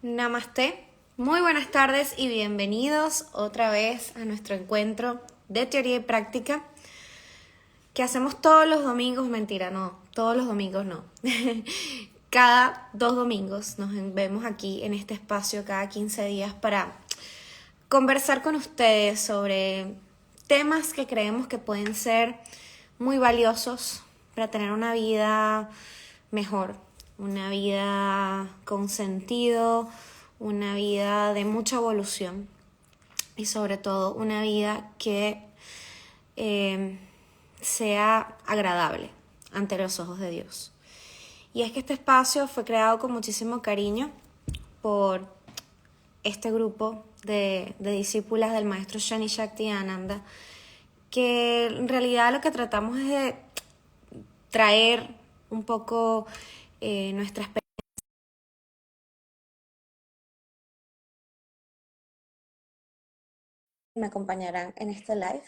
Namaste, muy buenas tardes y bienvenidos otra vez a nuestro encuentro de teoría y práctica que hacemos todos los domingos, mentira, no, todos los domingos no. Cada 2 domingos nos vemos aquí en este espacio cada 15 días para conversar con ustedes sobre temas que creemos que pueden ser muy valiosos para tener una vida mejor, una vida con sentido, una vida de mucha evolución y sobre todo una vida que eh, sea agradable ante los ojos de Dios. Y es que este espacio fue creado con muchísimo cariño por este grupo de discípulas del maestro Shani Shakti Ananda, que en realidad lo que tratamos es de traer un poco nuestra experiencia. Me acompañarán en este live.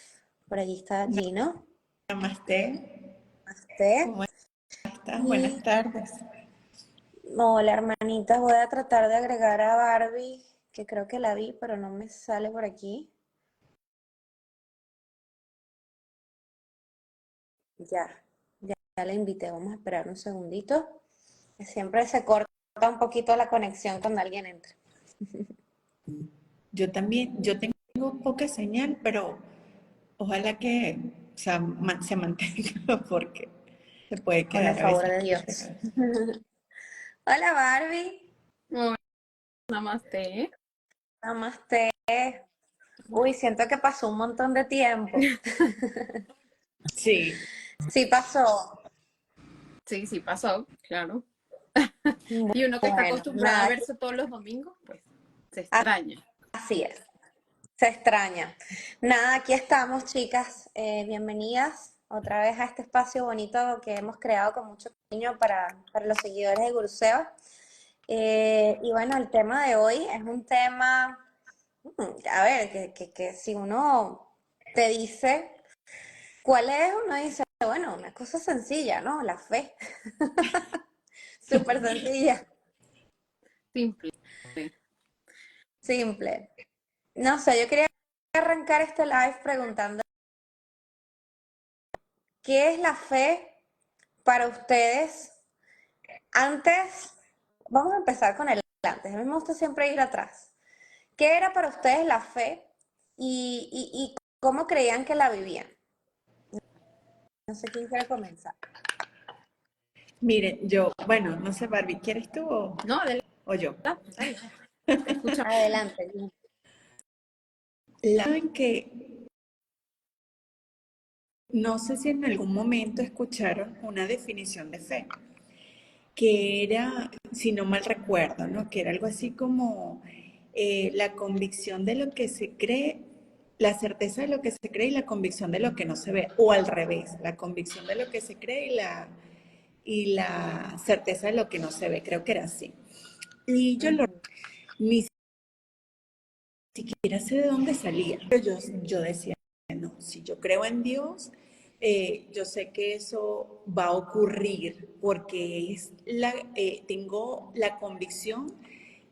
Por allí está Gino. Namaste, Namaste. ¿cómo estás? Buenas Y tardes. hola, hermanitas. Voy a tratar de agregar a Barbie, que creo que la vi, pero no me sale por aquí. Ya la invité. Vamos a esperar un segundito. Que siempre se corta un poquito la conexión cuando alguien entra. Yo también, yo tengo poca señal, pero ojalá que se mantenga porque se puede Con el quedar a favor veces. de Dios. Hola, Barbie. Hola, namaste. Namaste. Uy, siento que pasó un montón de tiempo. Sí, Sí pasó. Sí, pasó, claro. Y uno que está Bueno, acostumbrado a nada, verse todos los domingos, pues se extraña. así es. Se extraña. Nada, aquí estamos, chicas. Bienvenidas otra vez a este espacio bonito que hemos creado con mucho cariño para los seguidores de Guruseva. Y bueno, el tema de hoy es un tema, a ver, que si uno te dice cuál es, uno dice, bueno, una cosa sencilla, ¿no? La fe. Súper sencilla, Simple. simple. No sé, yo quería arrancar este live preguntando, ¿qué es la fe para ustedes? Antes, vamos a empezar con el antes. A mí me gusta siempre ir atrás. ¿Qué era para ustedes la fe y cómo creían que la vivían? No sé quién quiere comenzar. miren, yo, bueno, no sé, Barbie, ¿quieres tú No, adelante, o yo? dale. Te escuchamos. Adelante. La en que no sé si en algún momento escucharon una definición de fe, que era, si no mal recuerdo, ¿no? Que era algo así como la convicción de lo que se cree, la certeza de lo que se cree y la convicción de lo que no se ve, o al revés, la convicción de lo que se cree y la certeza de lo que no se ve, creo que era así. Y yo ni siquiera sé de dónde salía, pero yo decía, no, si yo creo en Dios, yo sé que eso va a ocurrir porque tengo la convicción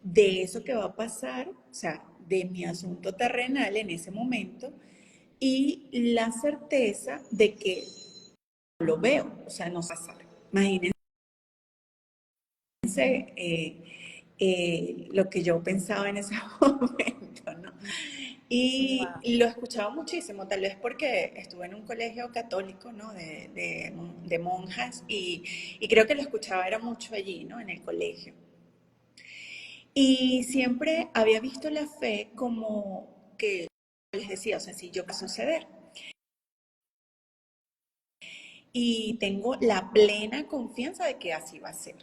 de eso que va a pasar, o sea, de mi asunto terrenal en ese momento y la certeza de que lo veo, o sea, no va a pasar. Imagínense lo que yo pensaba en ese momento, ¿no? Y Wow. lo escuchaba muchísimo, tal vez porque estuve en un colegio católico, ¿no? De monjas y creo que lo escuchaba era mucho allí, ¿no? En el colegio. Y siempre había visto la fe como que les decía, o sea, si yo va a suceder. Y tengo la plena confianza de que así va a ser.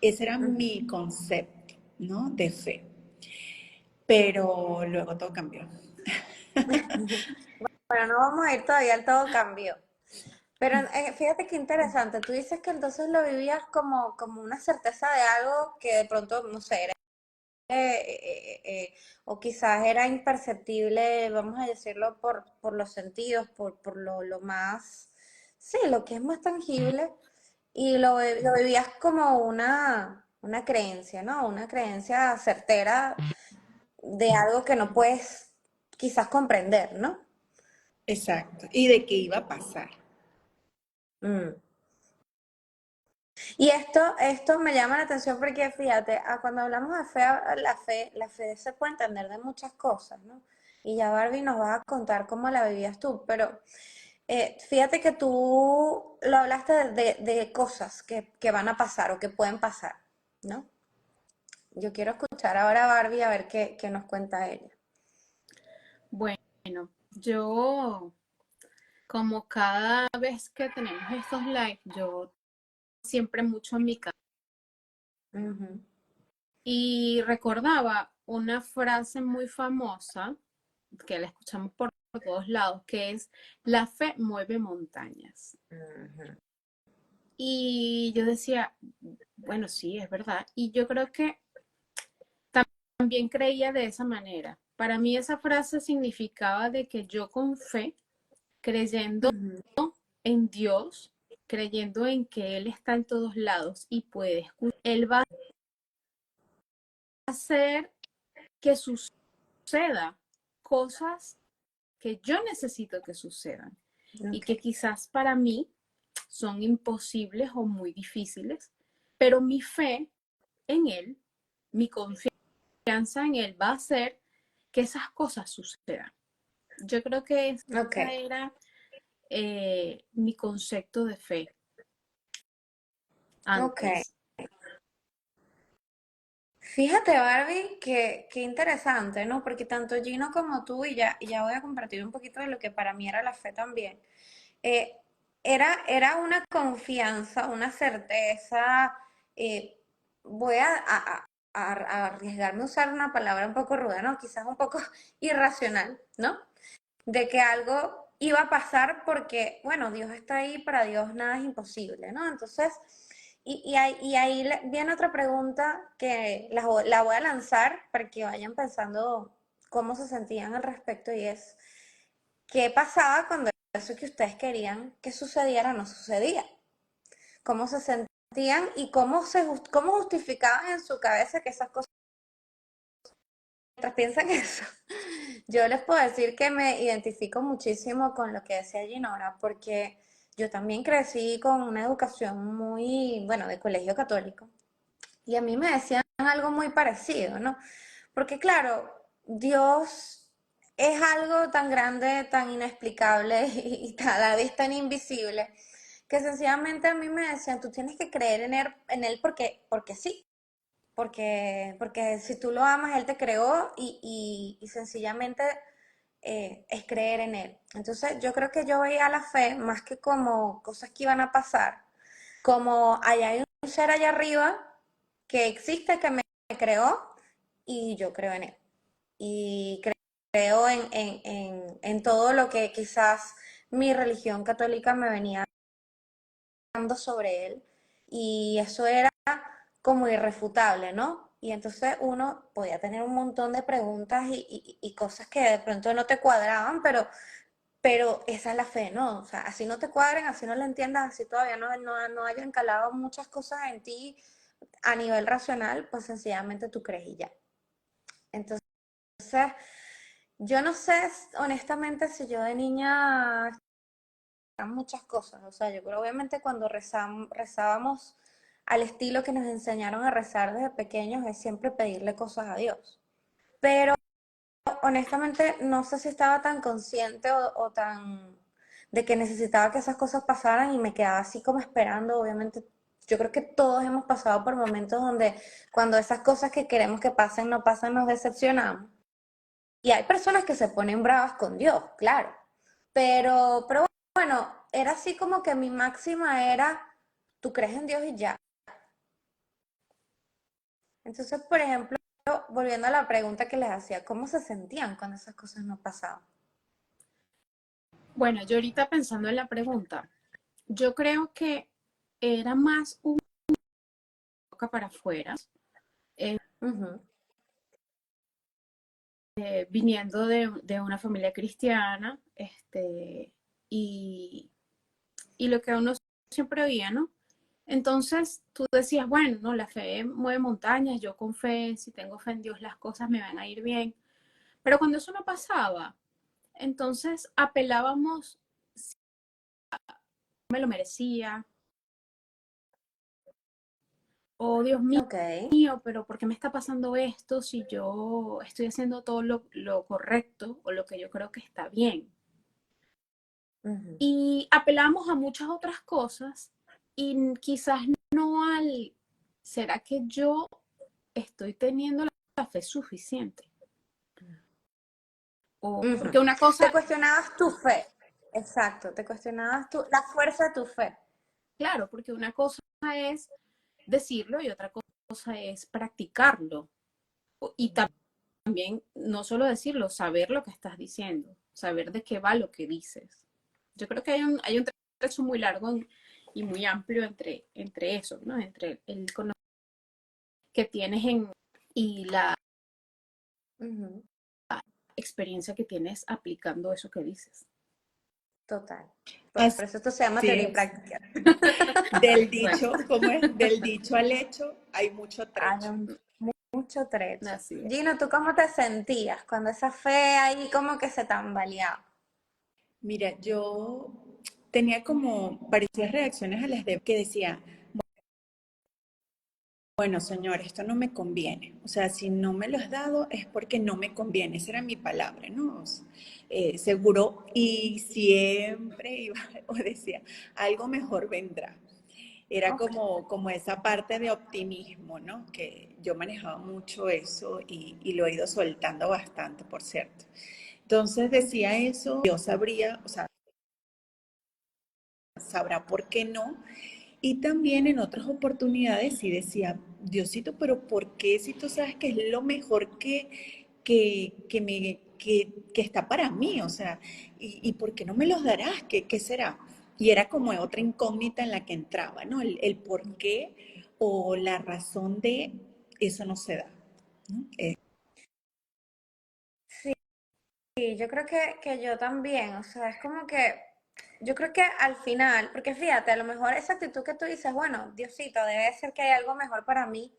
Ese era mi concepto, ¿no? De fe. Pero luego todo cambió. Bueno, no vamos a ir todavía al todo cambio. Pero fíjate qué interesante. Tú dices que entonces lo vivías como una certeza de algo que de pronto, no sé, era, o quizás era imperceptible, vamos a decirlo, por los sentidos, por lo más, sí, lo que es más tangible. Y lo vivías como una creencia, ¿no? Una creencia certera de algo que no puedes quizás comprender, ¿no? Exacto. Y de qué iba a pasar. Mm. Y esto me llama la atención porque fíjate, cuando hablamos de fe, la fe se puede entender de muchas cosas, ¿no? Y ya Barbie nos va a contar cómo la vivías tú, pero fíjate que tú lo hablaste de cosas que van a pasar o que pueden pasar, ¿no? Yo quiero escuchar ahora a Barbie a ver qué nos cuenta ella. Bueno, yo como cada vez que tenemos estos live, yo siempre mucho en mi casa. Ujú, Y recordaba una frase muy famosa que la escuchamos por todos lados, que es, la fe mueve montañas. ujú. Y yo decía, bueno, sí, es verdad. Y yo creo que también creía de esa manera. Para mí esa frase significaba de que yo con fe, creyendo Ujú. en Dios, creyendo en que Él está en todos lados y puede escuchar, Él va a hacer que suceda cosas que yo necesito que sucedan y Ok, que quizás para mí son imposibles o muy difíciles, pero mi fe en Él, mi confianza en Él va a hacer que esas cosas sucedan. Yo creo que ese ok, era mi concepto de fe ok. antes. Fíjate, Barbie, qué interesante, ¿no? Porque tanto Gino como tú, y ya voy a compartir un poquito de lo que para mí era la fe también, eh, era una confianza, una certeza, eh, voy a arriesgarme a usar una palabra un poco ruda, ¿no? Quizás un poco irracional, ¿no? De que algo iba a pasar porque, bueno, Dios está ahí, para Dios nada es imposible, ¿no? Entonces, y ahí viene otra pregunta que la voy a lanzar para que vayan pensando cómo se sentían al respecto y es, ¿qué pasaba cuando eso que ustedes querían que sucediera no sucedía? ¿Cómo se sentían y cómo justificaban en su cabeza que esas cosas, mientras piensan eso? Yo les puedo decir que me identifico muchísimo con lo que decía Ginora, porque yo también crecí con una educación muy, bueno, de colegio católico. Y a mí me decían algo muy parecido, ¿no? Porque claro, Dios es algo tan grande, tan inexplicable y a la vez tan invisible, que sencillamente a mí me decían, tú tienes que creer en él porque sí, porque si tú lo amas, Él te creó y sencillamente es creer en Él. Entonces yo creo que yo veía la fe más que como cosas que iban a pasar, como allá hay un ser allá arriba que existe, que me creó y yo creo en Él. Y creo en todo lo que quizás mi religión católica me venía dando sobre Él. Y eso era como irrefutable, ¿no? Y entonces uno podía tener un montón de preguntas y cosas que de pronto no te cuadraban, pero esa es la fe, ¿no? O sea, así no te cuadren, así no la entiendas, así todavía no hayan calado muchas cosas en ti a nivel racional, pues sencillamente tú crees y ya. Entonces, yo no sé honestamente si yo de niña muchas cosas, o sea, yo creo obviamente cuando rezábamos al estilo que nos enseñaron a rezar desde pequeños es siempre pedirle cosas a Dios. Pero honestamente no sé si estaba tan consciente o tan de que necesitaba que esas cosas pasaran y me quedaba así como esperando, obviamente. Yo creo que todos hemos pasado por momentos donde cuando esas cosas que queremos que pasen no pasan, nos decepcionamos. Y hay personas que se ponen bravas con Dios, claro. Pero bueno, era así como que mi máxima era, tú crees en Dios y ya. Entonces, por ejemplo, volviendo a la pregunta que les hacía, ¿cómo se sentían cuando esas cosas no pasaban? Bueno, yo ahorita pensando en la pregunta, yo creo que era más un boca para afuera, eh, Ujú, viniendo de una familia cristiana, y, y lo que uno siempre oía, ¿no? Entonces tú decías, bueno, no, la fe mueve montañas, yo con fe, si tengo fe en Dios, las cosas me van a ir bien. Pero cuando eso no pasaba, entonces apelábamos, si me lo merecía, oh Dios Ok. mío, pero ¿por qué me está pasando esto si yo estoy haciendo todo lo correcto o lo que yo creo que está bien? Ujú. Y apelamos a muchas otras cosas y quizás no al, ¿será que yo estoy teniendo la fe suficiente? O Ujú. porque una cosa, Te cuestionabas tu fe. Exacto, te cuestionabas la fuerza de tu fe. claro, porque una cosa es decirlo y otra cosa es practicarlo. Y también no solo decirlo, saber lo que estás diciendo, saber de qué va lo que dices. Yo creo que hay un trecho muy largo y muy amplio entre eso, ¿no? Entre el conocimiento que tienes y la Ujú. experiencia que tienes aplicando eso que dices. Total. Por Así eso esto se llama teoría y es. práctica. Del Bueno, dicho, ¿cómo es? Del dicho al hecho hay mucho Hay trecho. mucho trecho. así es. Gino, ¿tú cómo te sentías cuando esa fe ahí como que se tambaleaba? Mira, yo tenía como parecidas reacciones a las de que decía, bueno, señor, esto no me conviene. O sea, si no me lo has dado es porque no me conviene. Esa era mi palabra, ¿no? Seguro y siempre iba o decía, algo mejor vendrá. Era Ok. como esa parte de optimismo, ¿no? Que yo manejaba mucho eso y lo he ido soltando bastante, por cierto. Entonces decía eso, Dios sabría, o sea, sabrá por qué no. Y también en otras oportunidades sí decía, Diosito, pero ¿por qué si tú sabes que es lo mejor que está para mí? O sea, ¿y por qué no me los darás? ¿Qué será? Y era como otra incógnita en la que entraba, ¿no? El por qué o la razón de eso no se da, ¿no? Sí, yo creo que yo también, o sea, es como que, yo creo que al final, porque fíjate, a lo mejor esa actitud que tú dices, bueno, Diosito, debe ser que hay algo mejor para mí,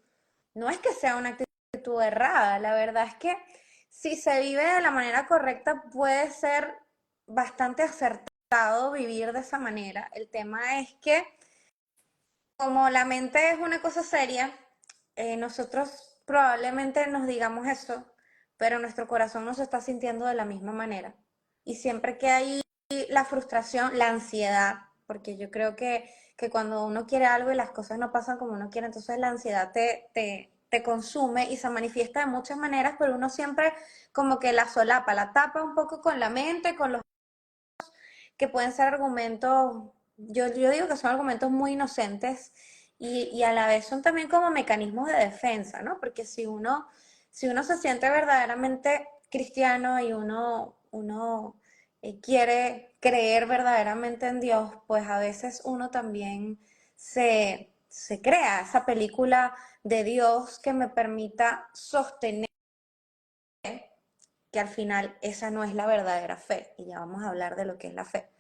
no es que sea una actitud errada, la verdad es que si se vive de la manera correcta puede ser bastante acertado vivir de esa manera. El tema es que como la mente es una cosa seria, nosotros probablemente nos digamos eso, pero nuestro corazón no se está sintiendo de la misma manera. Y siempre que hay la frustración, la ansiedad, porque yo creo que cuando uno quiere algo y las cosas no pasan como uno quiere, entonces la ansiedad te consume y se manifiesta de muchas maneras, pero uno siempre como que la solapa, la tapa un poco con la mente, con los que pueden ser argumentos, yo digo que son argumentos muy inocentes y a la vez son también como mecanismos de defensa, ¿no? Porque si uno se siente verdaderamente cristiano y uno quiere creer verdaderamente en Dios, pues a veces uno también se crea esa película de Dios que me permita sostener que al final esa no es la verdadera fe, y ya vamos a hablar de lo que es la fe,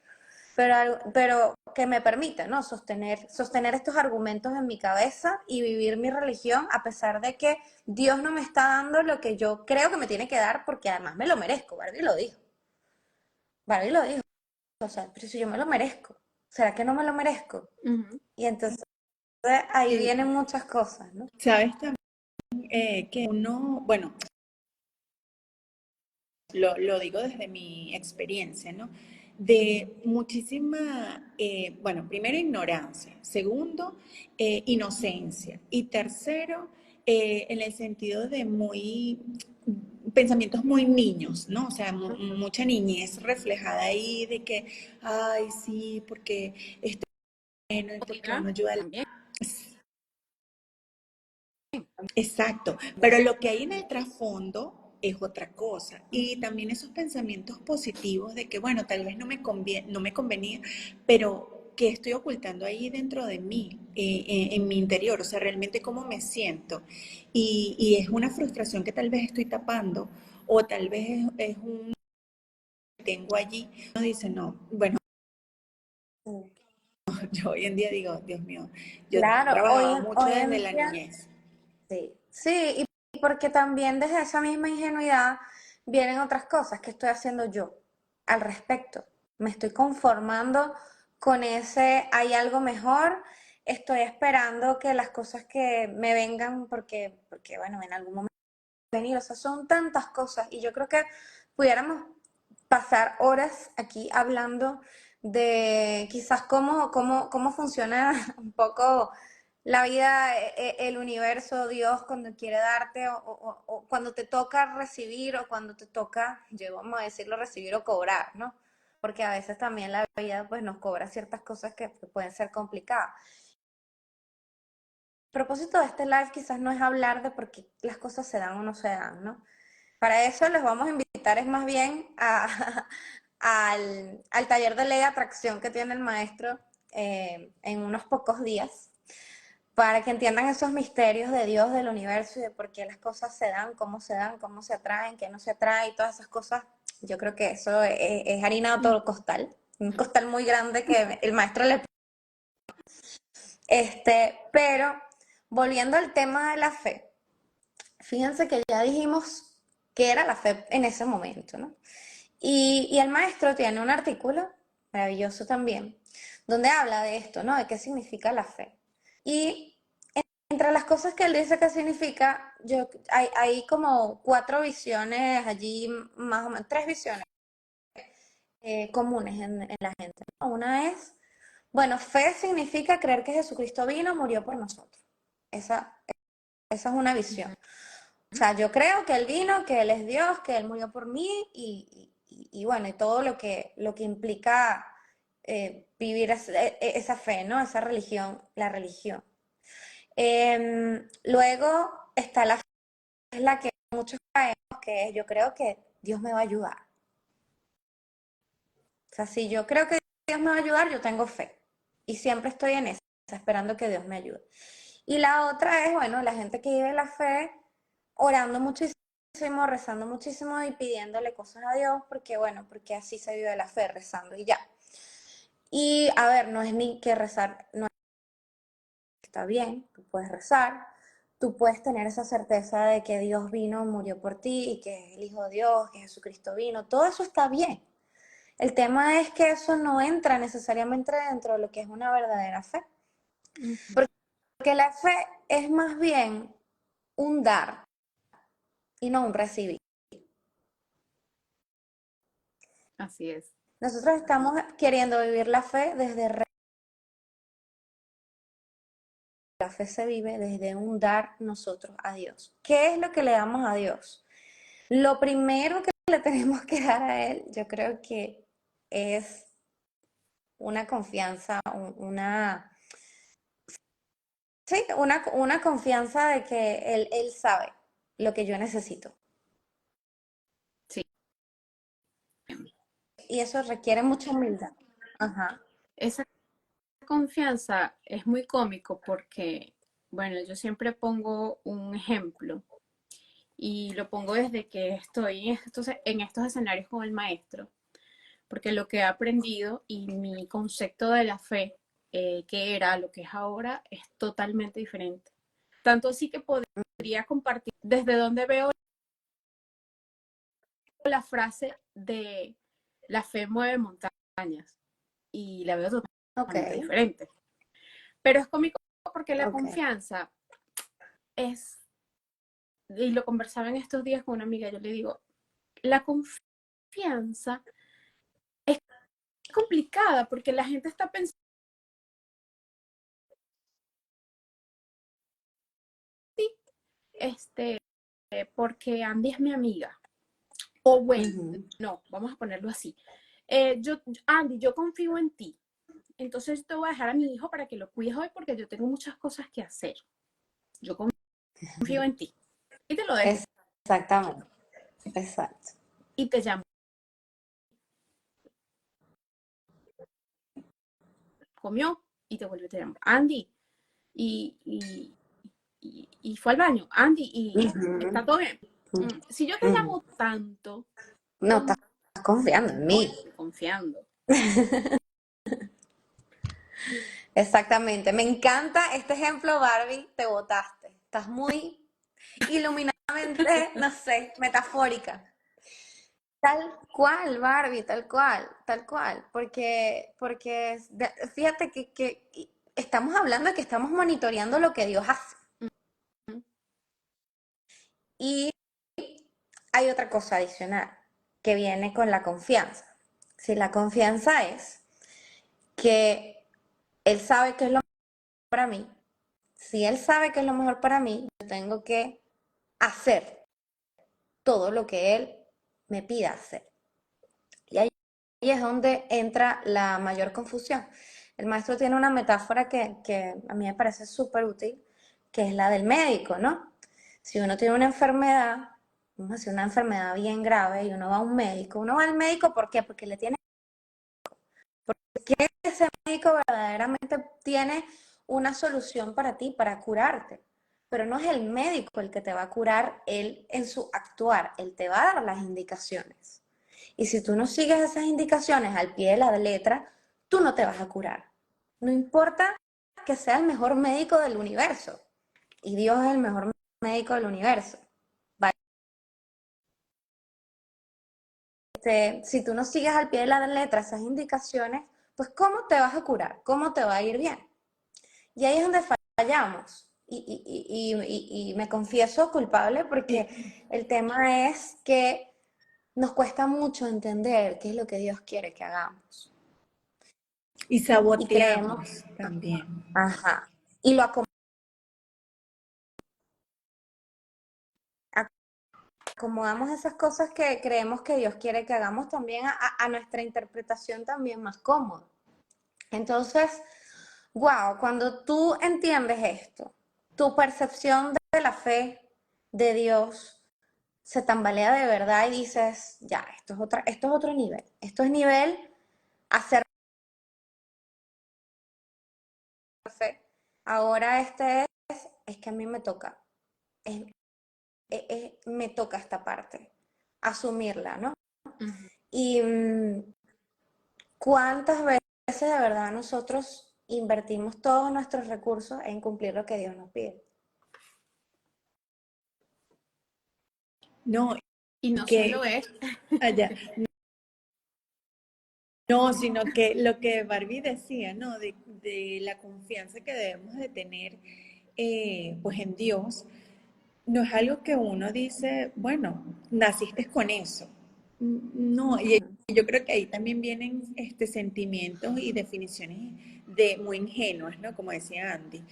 pero que me permite, ¿no? Sostener estos argumentos en mi cabeza y vivir mi religión a pesar de que Dios no me está dando lo que yo creo que me tiene que dar porque además me lo merezco. Barbie lo dijo. Barbie lo dijo. O sea, pero si yo me lo merezco, ¿será que no me lo merezco? Ujú. Y entonces ahí Y vienen muchas cosas, ¿no? sabes también que uno, bueno, lo digo desde mi experiencia, ¿no? De muchísima, bueno, primero ignorancia, segundo, inocencia y tercero, en el sentido de pensamientos muy niños, ¿no? O sea, mucha niñez reflejada ahí de que, ay, sí, porque este bueno, y porque Oiga, uno ayuda a también. Exacto, pero lo que hay en el trasfondo es otra cosa. Y también esos pensamientos positivos de que, bueno, tal vez no me convenía, pero ¿qué estoy ocultando ahí dentro de mí, en mi interior? O sea, realmente cómo me siento. Y es una frustración que tal vez estoy tapando, o tal vez es un que tengo allí. Uno dice, no, bueno, Yo hoy en día digo, Dios mío, yo he Claro, trabajado mucho hoy desde en la día, niñez. sí. Sí, y porque también desde esa misma ingenuidad vienen otras cosas que estoy haciendo yo al respecto. Me estoy conformando con ese, hay algo mejor, estoy esperando que las cosas que me vengan, porque bueno, en algún momento venir, o sea, son tantas cosas y yo creo que pudiéramos pasar horas aquí hablando de quizás cómo funciona un poco la vida, el universo, Dios cuando quiere darte o cuando te toca recibir o cuando te toca, yo vamos a decirlo, recibir o cobrar, ¿no? Porque a veces también la vida pues nos cobra ciertas cosas que pueden ser complicadas. El propósito de este live quizás no es hablar de por qué las cosas se dan o no se dan, ¿no? Para eso les vamos a invitar es más bien al taller de ley de atracción que tiene el maestro en unos pocos días, para que entiendan esos misterios de Dios, del universo y de por qué las cosas se dan, cómo se atraen, qué no se atrae y todas esas cosas. Yo creo que eso es harina de todo costal, un costal muy grande que el maestro le... Pero volviendo al tema de la fe, fíjense que ya dijimos qué era la fe en ese momento, ¿no? Y el maestro tiene un artículo maravilloso también, donde habla de esto, ¿no? De qué significa la fe. Y entre las cosas que él dice que significa, hay como 4 visiones allí, más o menos, 3 visiones comunes en la gente, ¿no? Una es, bueno, fe significa creer que Jesucristo vino, murió por nosotros. Esa es una visión. O sea, yo creo que Él vino, que Él es Dios, que Él murió por mí y bueno, y todo lo que implica vivir esa fe, ¿no? Esa religión, la religión. Luego está la fe, es la que muchos caemos, que es yo creo que Dios me va a ayudar. O sea, si yo creo que Dios me va a ayudar, yo tengo fe. Y siempre estoy en esa, esperando que Dios me ayude. Y la otra es, bueno, la gente que vive la fe orando muchísimo, rezando muchísimo y pidiéndole cosas a Dios, porque bueno, porque así se vive la fe, rezando y ya. Y a ver, no es ni que rezar, no está bien, tú puedes rezar, tú puedes tener esa certeza de que Dios vino, murió por ti y que es el Hijo de Dios, que Jesucristo vino, todo eso está bien. El tema es que eso no entra necesariamente dentro de lo que es una verdadera fe. Porque la fe es más bien un dar y no un recibir. Así es. Nosotros estamos queriendo vivir la fe desde... La fe se vive desde un dar nosotros a Dios. ¿Qué es lo que le damos a Dios? Lo primero que le tenemos que dar a Él, yo creo que es una confianza, sí, una confianza de que él sabe lo que yo necesito. Sí. Y eso requiere mucha humildad. Ajá. Esa confianza es muy cómico porque, bueno, yo siempre pongo un ejemplo y lo pongo desde que estoy en estos escenarios con el maestro, porque lo que he aprendido y mi concepto de la fe, que era lo que es ahora, es totalmente diferente. Tanto así que podría compartir desde donde veo la frase de la fe mueve montañas y la veo Ok, totalmente diferente. Pero es cómico porque la ok. confianza es, y lo conversaba en estos días con una amiga, yo le digo, la confianza es complicada porque la gente está pensando, este, porque Andy es mi amiga. O bueno, no, vamos a ponerlo así. Andy, yo confío en ti. Entonces te voy a dejar a mi hijo para que lo cuides hoy porque yo tengo muchas cosas que hacer. Yo confío en ti. Y te lo dejo. Exactamente. Exacto. Y te llamo. Comió y te vuelve a llamar. Andy. Y fue al baño. Andy, y está todo bien. Si yo te llamo tanto, No, estás confiando en no mí. estoy confiando. Exactamente. Me encanta este ejemplo, Barbie, te botaste. Estás muy iluminadamente, no sé, metafórica. Tal cual, Barbie, tal cual, tal cual. Fíjate que estamos hablando de que estamos monitoreando lo que Dios hace. Y hay otra cosa adicional que viene con la confianza. Si la confianza es que Él sabe que es lo mejor para mí, si Él sabe que es lo mejor para mí, yo tengo que hacer todo lo que Él me pida hacer. Y ahí es donde entra la mayor confusión. El maestro tiene una metáfora que a mí me parece súper útil, que es la del médico, ¿no? Si uno tiene una enfermedad, vamos a decir una enfermedad bien grave, y uno va a un médico, uno va al médico, ¿por qué? Porque le tiene, porque ese médico verdaderamente tiene una solución para ti, para curarte. Pero no es el médico el que te va a curar, él en su actuar, él te va a dar las indicaciones. Y si tú no sigues esas indicaciones al pie de la letra, tú no te vas a curar. No importa que sea el mejor médico del universo. Y Dios es el mejor médico del universo. ¿Vale? Si tú no sigues al pie de la letra esas indicaciones, pues ¿cómo te vas a curar? ¿Cómo te va a ir bien? Y ahí es donde fallamos. Y me confieso culpable porque el tema es que nos cuesta mucho entender qué es lo que Dios quiere que hagamos. Y Y creemos, saboteamos también. ajá, y lo acomodamos esas cosas que creemos que Dios quiere que hagamos también a nuestra interpretación también más cómoda. Entonces, wow, cuando tú entiendes esto, tu percepción de la fe de Dios se tambalea de verdad y dices, ya, esto es otro nivel. Esto es nivel hacer fe. Ahora es que a mí me toca. Es, me toca esta parte, asumirla, ¿no? Ujú. Y cuántas veces de verdad nosotros invertimos todos nuestros recursos en cumplir lo que Dios nos pide. No, Y no que solo es, allá, no, sino que lo que Barbie decía, ¿no? De la confianza que debemos de tener, pues en Dios, no es algo que uno dice, bueno, naciste con eso. No, y Ujú. yo creo que ahí también vienen sentimientos y definiciones de muy ingenuas, ¿no? Como decía Andy.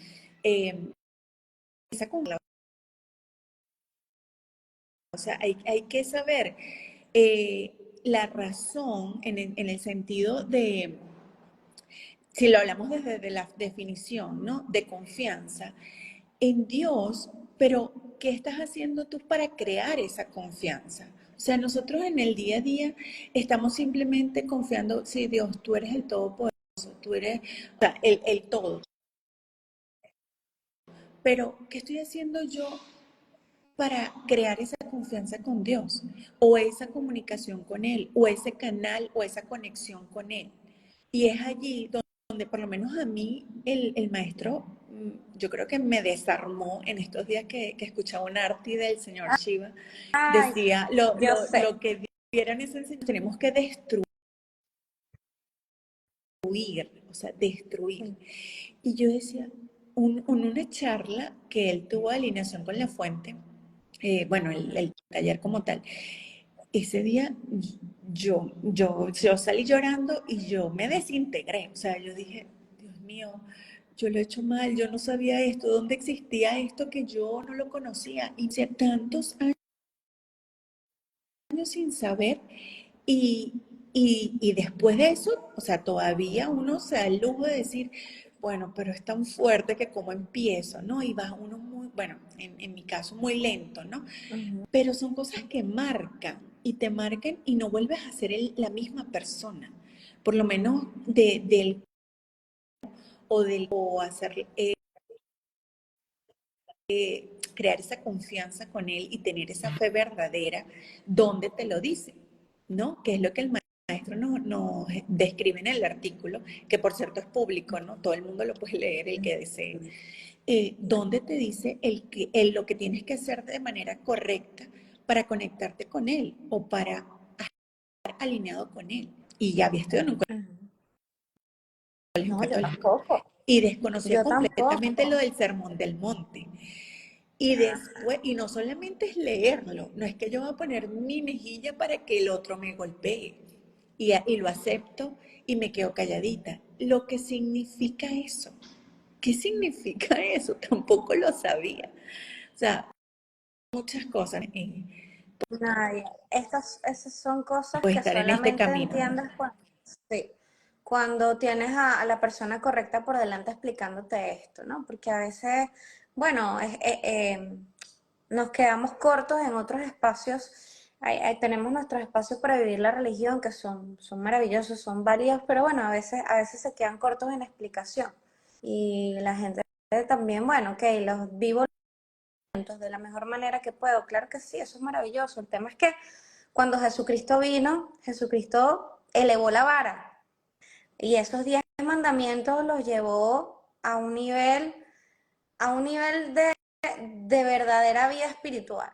Esa con la- o sea, hay que saber la razón en el sentido de, si lo hablamos desde la definición, ¿no? De confianza en Dios, pero ¿qué estás haciendo tú para crear esa confianza? O sea, nosotros en el día a día estamos simplemente confiando, sí, Dios, tú eres el todopoderoso, tú eres, o sea, el todo. Pero, ¿qué estoy haciendo yo para crear esa confianza con Dios? O esa comunicación con Él, o ese canal, o esa conexión con Él. Y es allí donde por lo menos a mí el maestro, yo creo que me desarmó en estos días que escuchaba un arti del señor Shiva, Ay, decía, yo sé. lo que dieran esa enseñanza, tenemos que destruir, o sea, destruir. Y yo decía, una charla que él tuvo de alineación con la fuente, bueno, el taller como tal, ese día yo salí llorando y yo me desintegré. O sea, yo dije, Dios mío, yo lo he hecho mal, yo no sabía esto, ¿dónde existía esto que yo no lo conocía? Y hace tantos años sin saber y después de eso, o sea, todavía uno se da el lujo de decir, bueno, pero es tan fuerte que como empiezo, ¿no? Y va uno muy, bueno, en mi caso muy lento, ¿no? Ujú. Pero son cosas que marcan y te marcan y no vuelves a ser la misma persona. Por lo menos del o hacer, crear esa confianza con él y tener esa fe verdadera, donde te lo dice, ¿no? Que es lo que el maestro maestro nos describe en el artículo, que por cierto es público, ¿no? Todo el mundo lo puede leer, el que desee, donde te dice lo que tienes que hacer de manera correcta para conectarte con él o para estar alineado con él. Y ya había estudiado en un colegio No, yo católico tampoco. y desconocía Yo completamente lo tampoco. del Sermón del Monte. Y después, y no solamente es leerlo, no es que yo voy a poner mi mejilla para que el otro me golpee. Y lo acepto y me quedo calladita. Lo que significa eso. ¿Qué significa eso? Tampoco lo sabía. O sea, muchas cosas Nadie. Esas son cosas por que estar en este solamente camino, ¿no? entiendes sí, cuando tienes a la persona correcta por delante explicándote esto, ¿no? Porque a veces, bueno, nos quedamos cortos en otros espacios. Tenemos nuestros espacios para vivir la religión que son maravillosos, son válidos, pero bueno, a veces se quedan cortos en explicación. Y la gente también, bueno, ok, los vivo de la mejor manera que puedo. Claro que sí, eso es maravilloso. El tema es que cuando Jesucristo vino, Jesucristo elevó la vara y esos 10 mandamientos los llevó a un nivel de verdadera vida espiritual.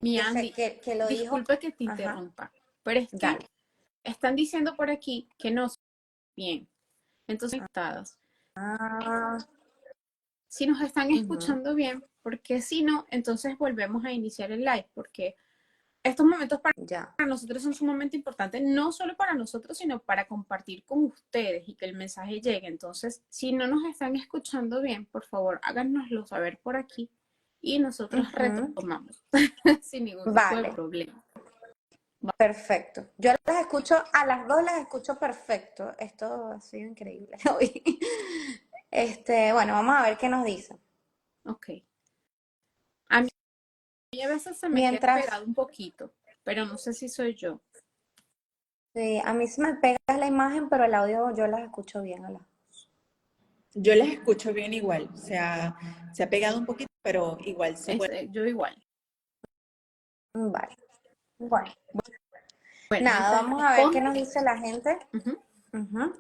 Mi Que, Andy, que lo dijo. disculpe que te Ajá, interrumpa, pero es que dale. están diciendo por aquí que no son bien. Entonces, conectadas. Ah, Si nos están ujú, escuchando bien, porque si no, entonces volvemos a iniciar el live, porque estos momentos para ya. nosotros son sumamente importantes, no solo para nosotros, sino para compartir con ustedes y que el mensaje llegue. Entonces, si no nos están escuchando bien, por favor, háganoslo saber por aquí y nosotros Ujú. retomamos sin ningún tipo de Vale, problema. perfecto. Yo las escucho, a las dos las escucho perfecto. Esto ha sido increíble hoy. Bueno, vamos a ver qué nos dicen. Ok. A mí a veces se me queda Mientras, pegado un poquito, pero no sé si soy yo. sí, a mí se me pega la imagen, pero el audio yo las escucho bien a las dos. Yo las escucho bien igual. Se ha pegado un poquito, pero igual se puede. Yo igual. Vale. Bueno, Bueno, nada, mientras vamos a ver qué responden, nos dice la gente. ujú, Ujú.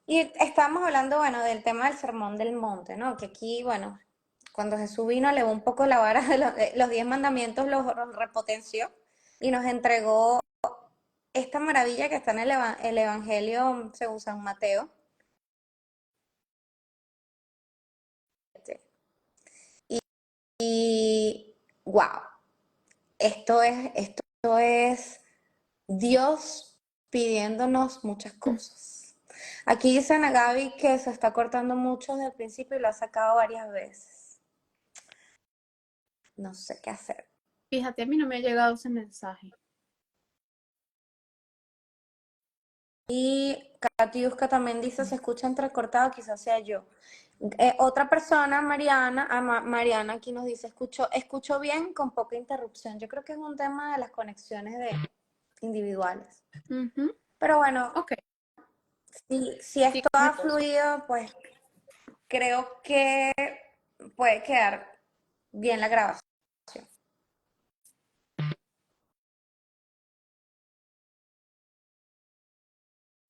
Y estamos hablando, bueno, del tema del Sermón del Monte, ¿no? Que aquí, bueno, cuando Jesús vino, elevó un poco la vara de los 10 mandamientos, los repotenció y nos entregó esta maravilla que está en el Evangelio según San Mateo. Y, wow, esto es Dios pidiéndonos muchas cosas. Aquí dice Ana Gaby que se está cortando mucho desde el principio y lo ha sacado varias veces. No sé qué hacer. fíjate, a mí no me ha llegado ese mensaje. Y Katiuska también dice, se escucha entrecortado, quizás sea yo. Otra persona, Mariana, Mariana aquí nos dice, escucho bien con poca interrupción. Yo creo que es un tema de las conexiones individuales. Ujú, Pero bueno, ok, si esto dígame ha todo. fluido, pues creo que puede quedar bien la grabación.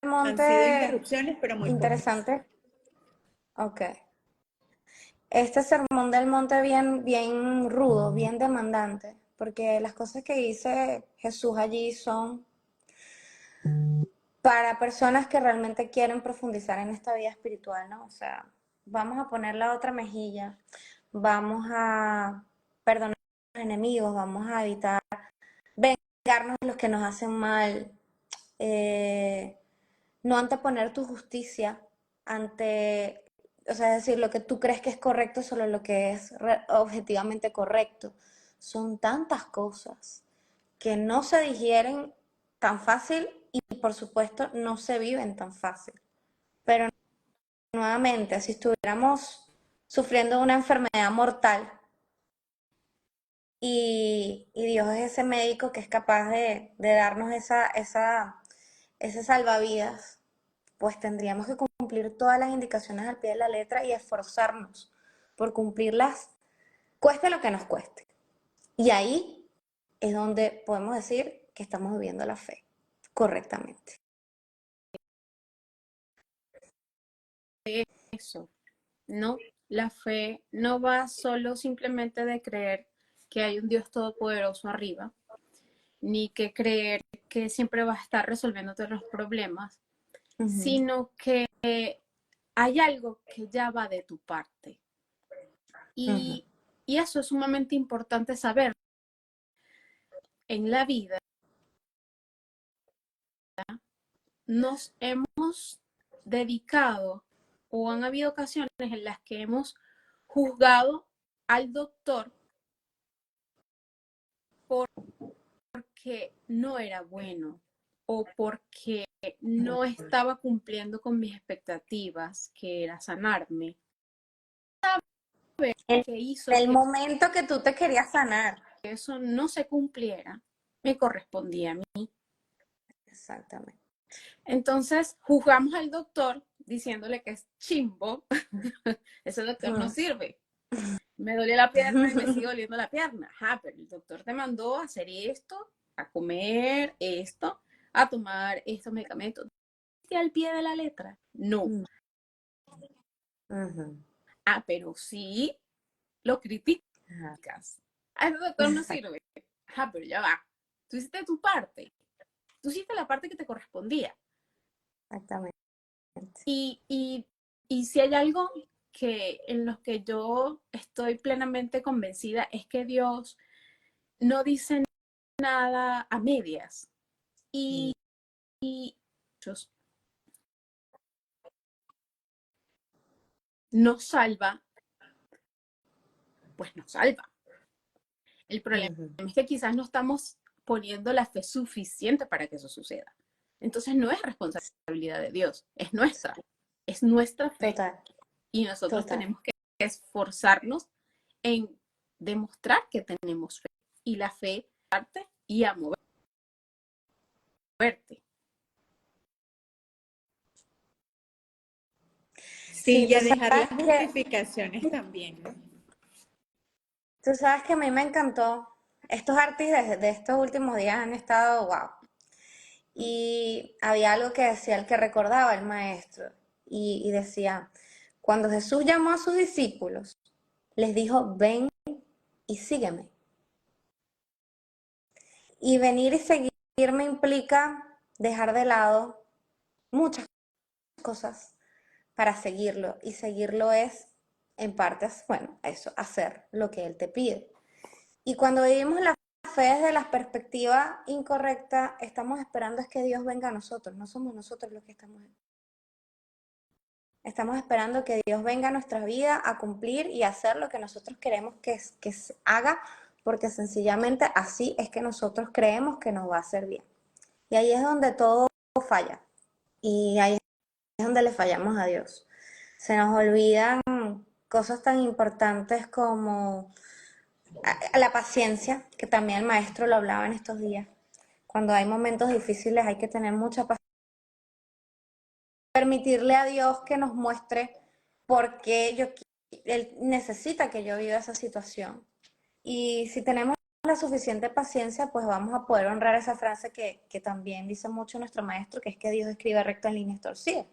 Han sido Monte interrupciones, pero muy pocas. interesante. Ok. Este sermón del monte bien, bien rudo, bien demandante, porque las cosas que dice Jesús allí son para personas que realmente quieren profundizar en esta vida espiritual, ¿no? O sea, vamos a poner la otra mejilla, vamos a perdonar a los enemigos, vamos a evitar vengarnos de los que nos hacen mal, eh, no anteponer tu justicia ante, o sea, es decir, lo que tú crees que es correcto, solo lo que es objetivamente correcto. Son tantas cosas que no se digieren tan fácil y por supuesto no se viven tan fácil. Pero nuevamente, si estuviéramos sufriendo una enfermedad mortal y Dios es ese médico que es capaz de darnos ese salvavidas, pues tendríamos que cumplir todas las indicaciones al pie de la letra y esforzarnos por cumplirlas, cueste lo que nos cueste. Y ahí es donde podemos decir que estamos viviendo la fe. correctamente. Eso, ¿no? La fe no va solo simplemente de creer que hay un Dios todopoderoso arriba, ni que creer que siempre va a estar resolviéndote los problemas, sino que hay algo que ya va de tu parte. Y eso es sumamente importante saber. En la vida nos hemos dedicado o han habido ocasiones en las que hemos juzgado al doctor porque no era bueno o porque no estaba cumpliendo con mis expectativas, que era sanarme. En Que hizo el que momento que tú te querías sanar. eso no se cumpliera, me correspondía a mí. Exactamente. Entonces juzgamos al doctor diciéndole que es chimbo, ese doctor no sirve. Me duele la pierna y me sigue doliendo la pierna. Ajá, pero el doctor te mandó a hacer esto, a comer esto, a tomar estos medicamentos. ¿Y al pie de la letra? No. Ah, pero sí lo criticas. Ah, ese doctor no sirve. Ajá, pero ya va. Tú hiciste tu parte. Tú hiciste la parte que te correspondía. Exactamente. Y si hay algo que en los que yo estoy plenamente convencida es que Dios no dice nada a medias. Y nos salva, pues nos salva. El problema es que quizás no estamos poniendo la fe suficiente para que eso suceda. Entonces no es responsabilidad de Dios, es nuestra fe. Total. Y nosotros tenemos que esforzarnos en demostrar que tenemos fe. Y la fe parte y a moverte. Sí, y a dejar las justificaciones también, ¿no? Tú sabes que a mí me encantó. Estos artistas de estos últimos días han estado wow. Y había algo que decía el que recordaba el maestro. Y decía, cuando Jesús llamó a sus discípulos, les dijo, ven y sígueme. Y venir y seguirme implica dejar de lado muchas cosas para seguirlo. Y seguirlo es, en partes, bueno, eso, hacer lo que Él te pide. Y cuando vivimos la fe desde la perspectiva incorrecta, estamos esperando es que Dios venga a nosotros. No somos nosotros los que estamos esperando que Dios venga a nuestra vida a cumplir y hacer lo que nosotros queremos que se haga, porque sencillamente así es que nosotros creemos que nos va a hacer bien. Y ahí es donde todo falla. Y ahí es donde le fallamos a Dios. Se nos olvidan cosas tan importantes como la paciencia, que también el maestro lo hablaba en estos días. Cuando hay momentos difíciles hay que tener mucha paciencia. Permitirle a Dios que nos muestre por qué Él necesita que yo viva esa situación. Y si tenemos la suficiente paciencia, pues vamos a poder honrar esa frase que también dice mucho nuestro maestro, que es que Dios escribe recto en líneas torcidas.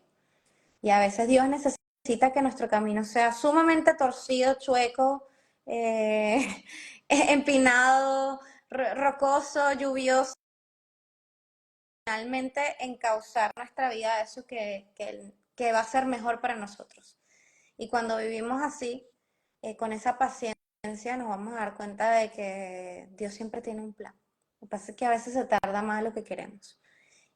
Y a veces Dios necesita que nuestro camino sea sumamente torcido, chueco, empinado, rocoso, lluvioso, finalmente encauzar nuestra vida a eso que va a ser mejor para nosotros. Y cuando vivimos así, con esa paciencia, nos vamos a dar cuenta de que Dios siempre tiene un plan. Lo que pasa es que a veces se tarda más de lo que queremos.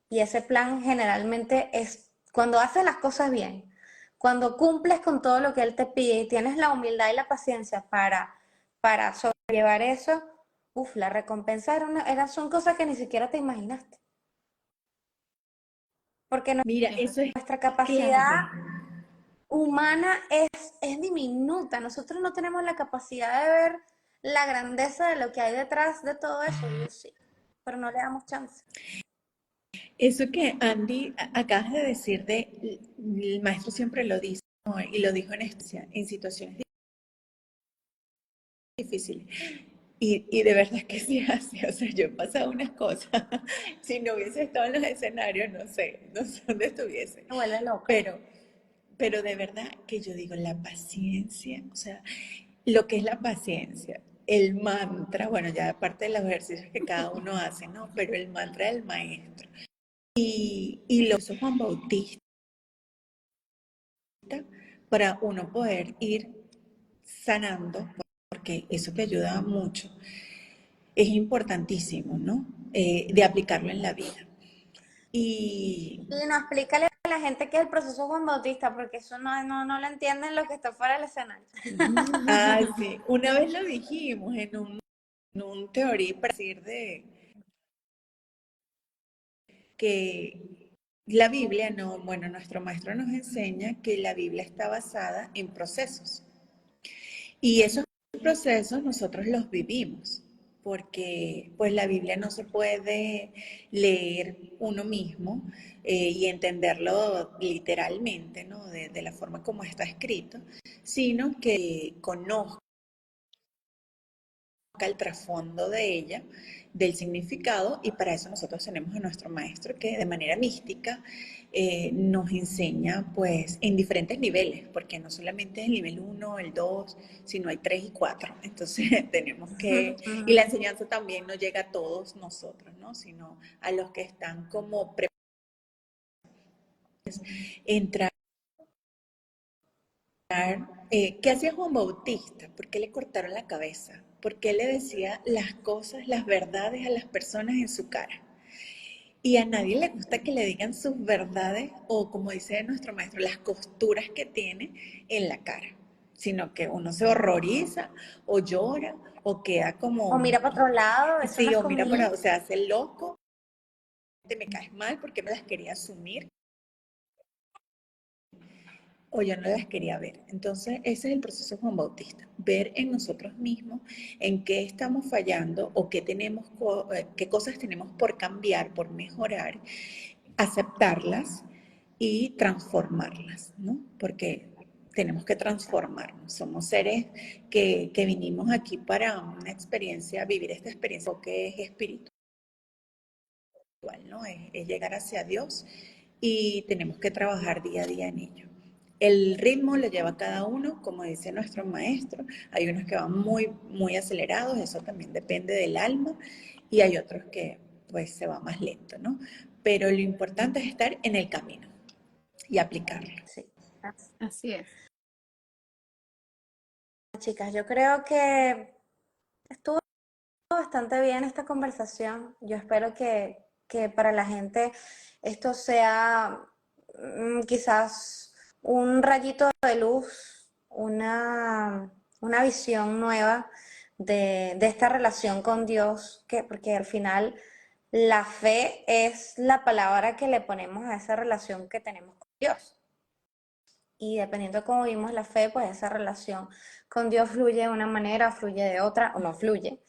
Y ese plan generalmente es cuando haces las cosas bien, cuando cumples con todo lo que Él te pide y tienes la humildad y la paciencia para sobrellevar eso, la recompensa son cosas que ni siquiera te imaginaste. Porque Mira, eso es nuestra capacidad clave. humana es diminuta. Nosotros no tenemos la capacidad de ver la grandeza de lo que hay detrás de todo eso. Dios sí, pero no le damos chance. Eso que Andy acabas de decir, el maestro siempre lo dice, ¿no? Y lo dijo en situaciones difíciles. Y de verdad que sí hace, o sea, yo he pasado unas cosas, si no hubiese estado en los escenarios, no sé dónde estuviese, Me vuelve loca. pero de verdad que yo digo, la paciencia, o sea, lo que es la paciencia, el mantra, bueno, ya aparte de los ejercicios que cada uno hace, ¿no? Pero el mantra del maestro. Y lo hizo Juan Bautista para uno poder ir sanando, porque eso te ayuda mucho, es importantísimo, ¿no? De aplicarlo en la vida. Y Y no, explícale a la gente qué es el proceso Juan Bautista, porque eso no lo entienden los que están fuera del escenario. sí, una vez lo dijimos en un teoría para decir de que la Biblia no, bueno, nuestro maestro nos enseña que la Biblia está basada en procesos. Y esos procesos nosotros los vivimos, porque pues la Biblia no se puede leer uno mismo y entenderlo literalmente, ¿no? De la forma como está escrito, sino que conozca el trasfondo de ella, del significado, y para eso nosotros tenemos a nuestro maestro que de manera mística nos enseña pues en diferentes niveles, porque no solamente es el nivel uno el 2 sino hay 3 y 4. Entonces tenemos que, y la enseñanza también no llega a todos nosotros, ¿no? Sino a los que están como entrar. ¿Qué hacía Juan Bautista? ¿Por qué le cortaron la cabeza? ¿Por qué le decía las cosas, las verdades a las personas en su cara? Y a nadie le gusta que le digan sus verdades o, como dice nuestro maestro, las costuras que tiene en la cara, sino que uno se horroriza o llora o queda O como, mira para otro lado, eso no sí, es o mira conmigo. para, o sea, hace el loco, te me caes mal porque no las quería asumir o yo no las quería ver. Entonces, ese es el proceso de Juan Bautista, ver en nosotros mismos en qué estamos fallando o qué tenemos, qué cosas tenemos por cambiar, por mejorar, aceptarlas y transformarlas, ¿no? Porque tenemos que transformarnos. Somos seres que vinimos aquí para una experiencia, vivir esta experiencia que es espiritual, ¿no? Es llegar hacia Dios y tenemos que trabajar día a día en ello. El ritmo lo lleva cada uno, como dice nuestro maestro. Hay unos que van muy acelerados, eso también depende del alma, y hay otros que pues se va más lento, ¿no? Pero lo importante es estar en el camino y aplicarlo. Sí. Así es. Chicas, yo creo que estuvo bastante bien esta conversación. Yo espero que para la gente esto sea quizás un rayito de luz, una visión nueva de esta relación con Dios, porque al final la fe es la palabra que le ponemos a esa relación que tenemos con Dios. Y dependiendo de cómo vimos la fe, pues esa relación con Dios fluye de una manera, fluye de otra o no fluye.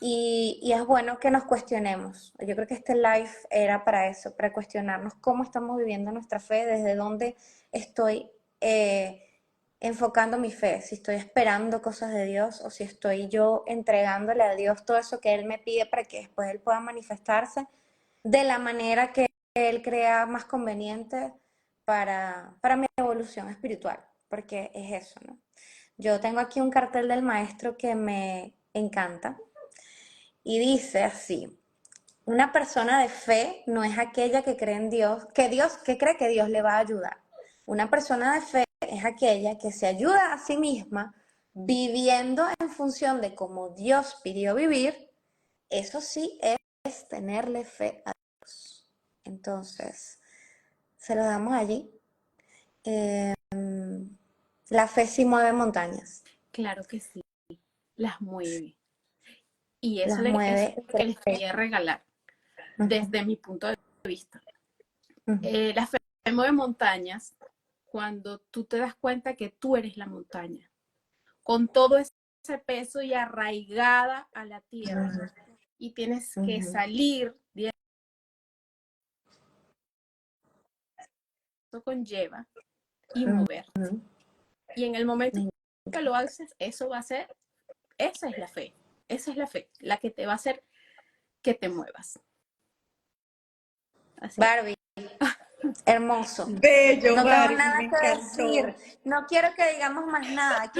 Y es bueno que nos cuestionemos. Yo creo que este live era para eso, para cuestionarnos cómo estamos viviendo nuestra fe, desde dónde estoy enfocando mi fe, si estoy esperando cosas de Dios o si estoy yo entregándole a Dios todo eso que Él me pide para que después Él pueda manifestarse de la manera que Él crea más conveniente para mi evolución espiritual, porque es eso, ¿no? Yo tengo aquí un cartel del maestro que me encanta y dice así: una persona de fe no es aquella que cree en Dios, que cree que Dios le va a ayudar. Una persona de fe es aquella que se ayuda a sí misma viviendo en función de cómo Dios pidió vivir. Eso sí es tenerle fe a Dios. Entonces, se lo damos allí. Eh, la fe sí mueve montañas, Claro que sí, las mueve. Y eso las es mueve. lo que les quería regalar desde mi punto de vista. La fe mueve montañas cuando tú te das cuenta que tú eres la montaña, con todo ese peso y arraigada a la tierra. Y tienes que salir de eso conlleva y moverte. Y en el momento que lo haces, eso va a ser, esa es la fe. Esa es la fe, la que te va a hacer que te muevas. Así. Barbie, hermoso. Bello, No tengo Barbie, nada me que decir. encantó. No quiero que digamos más nada.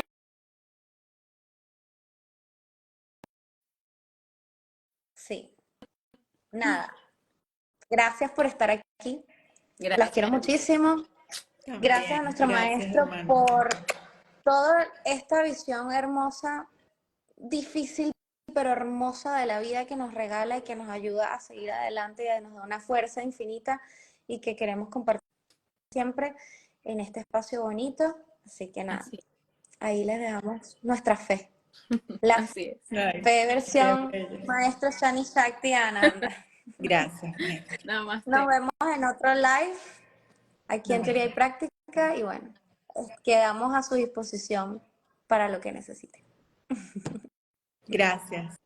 Sí, nada. Gracias por estar aquí. Las quiero Gracias. muchísimo. Gracias a También, nuestro gracias, maestro hermano. por toda esta visión hermosa, difícil pero hermosa de la vida que nos regala y que nos ayuda a seguir adelante y nos da una fuerza infinita y que queremos compartir siempre en este espacio bonito. Así que nada, Así, ahí les dejamos nuestra fe. La así es. Ay, fe qué versión bello. maestro Shani Shakti Ananda. Gracias, maestra. Nos Namaste. vemos en otro live aquí en Teoría y Namaste. Práctica y bueno, quedamos a su disposición para lo que necesiten. Gracias.